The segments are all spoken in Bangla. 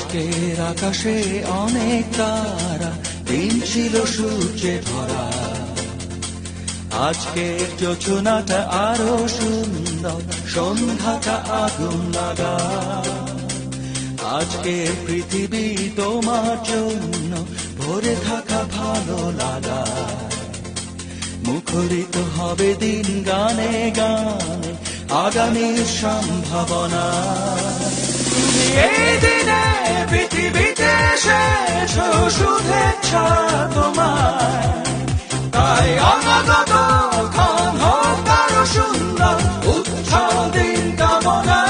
আজকের আকাশে অনেক তারা, দিন ছিল সূর্যে ভরা। আজকের যোজনাটা আরো সুন্দর, সন্ধ্যাটা আগুন লাগা। আজকের পৃথিবী তোমার জন্য ভরে থাকা ভালো লাগা। মুখরিত হবে দিন গানে গানে, আগামীর সম্ভাবনা। তুমি এই দিনে পৃথিবীতে এসেছো, শুভেচ্ছা তোমায়। তাই অনাগত ক্ষণ হোক আরো সুন্দর, উৎসব দিন কামনা।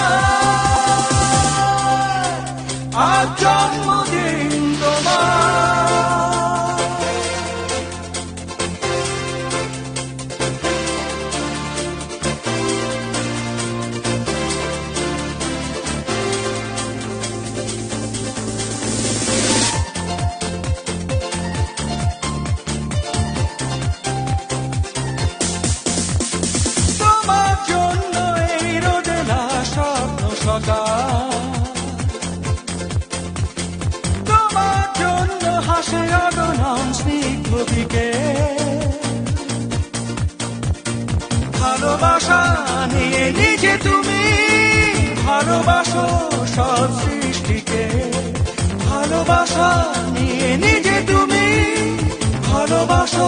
আজ জন্মদিন তোমার। তোমার জন্য হাসে অগণন স্নিগ্ধ বিকেল। ভালোবাসা নিয়ে নিজে তুমি ভালোবাসো সব সৃষ্টিকে। ভালোবাসা নিয়ে নিজে তুমি ভালোবাসো